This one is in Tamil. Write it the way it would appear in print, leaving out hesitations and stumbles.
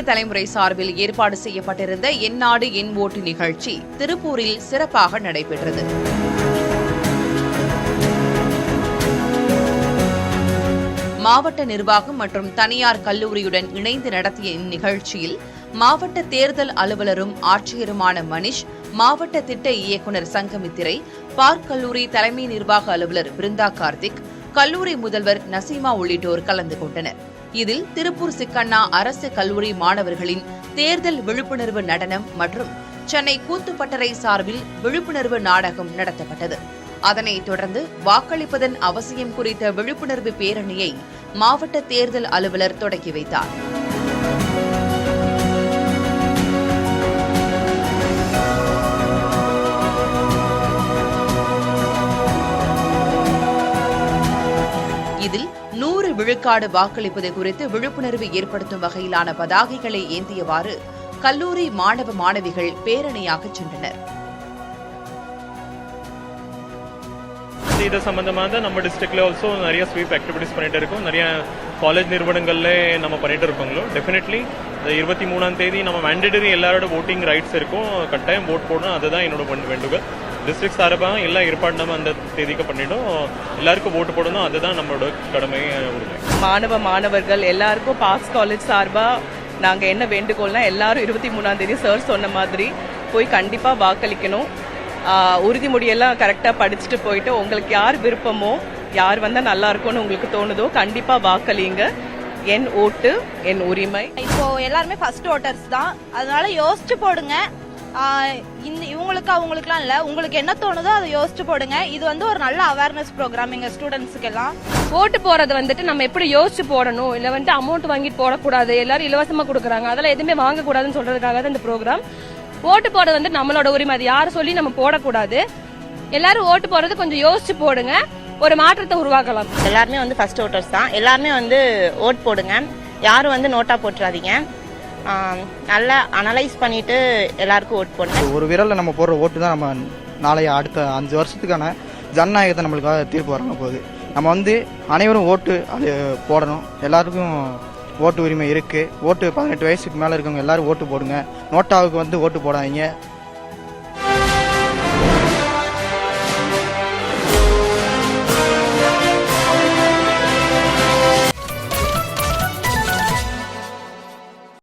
இளைய தலைமுறை சார்பில் ஏற்பாடு செய்யப்பட்டிருந்த என் நாடு என் ஓட்டு நிகழ்ச்சி திருப்பூரில் சிறப்பாக நடைபெற்றது. மாவட்ட நிர்வாகம் மற்றும் தனியார் கல்லூரியுடன் இணைந்து நடத்திய இந்நிகழ்ச்சியில் மாவட்ட தேர்தல் அலுவலரும் ஆட்சியருமான மணிஷ், மாவட்ட திட்ட இயக்குநர் சங்கமித்திரை, பார்க் கல்லூரி தலைமை நிர்வாக அலுவலர் பிருந்தா கார்த்திக், கல்லூரி முதல்வர் நசீமா உள்ளிட்டோர் கலந்து கொண்டனர். இதில் திருப்பூர் சிக்கண்ணா அரசு கல்லூரி மாணவர்களின் தேர்தல் விழிப்புணர்வு நடனம் மற்றும் சென்னை கூத்துப்பட்டறை சார்பில் விழிப்புணர்வு நாடகம் நடத்தப்பட்டது. அதனைத் தொடர்ந்து வாக்களிப்பதன் அவசியம் குறித்த விழிப்புணர்வு பேரணியை மாவட்ட தேர்தல் அலுவலர் தொடங்கி வைத்தார். இதில் 100 விழுக்காடு வாக்களிப்பது குறித்து விழிப்புணர்வு ஏற்படுத்தும் வகையிலான பதாகைகளை ஏந்தியவாறு கல்லூரி மாணவ மாணவிகள் பேரணியாக சென்றனர். இது சம்பந்தமாக நம்ம டிஸ்ட்ரிக்ட்ல ஆல்சோ நிறைய ஸ்வீப் ஆக்டிவிட்டிஸ் பண்ணிட்டு இருக்கோம். நிறைய காலேஜ் நிறுவனங்கள்ல நம்ம பண்ணிட்டு இருக்கோங்களோ. டெஃபினெட்லி 23ஆம் தேதி நம்ம மேண்டேட்டரி எல்லாரோட ஓட்டிங் ரைட்ஸ் இருக்கும். கட்டாயம் ஓட் போடணும். அதுதான் என்னோட வேண்டுகோள். டிஸ்ட்ரிக்ட் சார்பாக எல்லா ஏற்பாடு நம்ம அந்த தேதிக்கு பண்ணிட்டோம். எல்லாருக்கும் ஓட்டு போடணும். அதுதான் நம்மளோட கடமை, உரிமை. மாணவர்கள் எல்லாருக்கும் பார்க்ஸ் காலேஜ் சார்பா நாங்க என்ன வேண்டுகோள்னா, எல்லாரும் 23ஆம் தேதி சார் சொன்ன மாதிரி போய் கண்டிப்பா வாக்களிக்கணும். உறுதிமொழியெல்லாம் கரெக்டா படிச்சுட்டு போயிட்டு உங்களுக்கு யார் விருப்பமோ, யார் வந்தா நல்லா இருக்கும்னு உங்களுக்கு தோணுதோ கண்டிப்பா வாக்களிங்க. என் ஓட்டு என் உரிமை. இப்போ எல்லாருமே ஃபர்ஸ்ட் ஓட்டர்ஸ் தான், அதனால யோசிச்சு போடுங்க. இவங்களுக்கு அவங்களுக்குலாம் இல்ல, உங்களுக்கு என்ன தோணுதோ அதை யோசிச்சு போடுங்க. இது ஒரு நல்ல அவேர்னஸ் ப்ரோக்ராம் எங்க ஸ்டூடெண்ட்ஸ்க்கு எல்லாம். ஓட்டு போறது நம்ம எப்படி யோசிச்சு போடணும், இல்ல அமௌண்ட் வாங்கிட்டு போடக்கூடாது, எல்லாரும் இலவசமா கொடுக்குறாங்க, அதெல்லாம் எதுவுமே வாங்க கூடாதுன்னு சொல்றதுக்காக தான் இந்த ப்ரோக்ராம். ஓட்டு போட நம்மளோட உரிமை, அது யாரும் சொல்லி நம்ம போடக்கூடாது. எல்லாரும் ஓட்டு போறது கொஞ்சம் யோசிச்சு போடுங்க, ஒரு மாற்றத்தை உருவாக்கலாம். எல்லாருமே ஃபர்ஸ்ட் ஓட்டர்ஸ் தான், எல்லாருமே ஓட் போடுங்க. யாரும் நோட்டா போட்டுறாதீங்க. நல்லா அனலைஸ் பண்ணிட்டு எல்லாருக்கும் ஓட் போடுங்க. ஒரு விரல்ல நம்ம போடுற ஓட்டு தான் நம்ம நாளைய அடுத்த 5 வருஷத்துக்கான ஜனநாயகத்தை நம்மளுக்காக தீர்ப்பு வராங்க போகுது. நம்ம அனைவரும் ஓட்டு அது போடணும். எல்லாருக்கும் ஓட்டு உரிமை இருக்கு. ஓட்டு 18 வயசுக்கு மேல இருக்கவங்க எல்லாரும் ஓட்டு போடுங்க. நோட்டாவுக்கு ஓட்டு போடாதீங்க.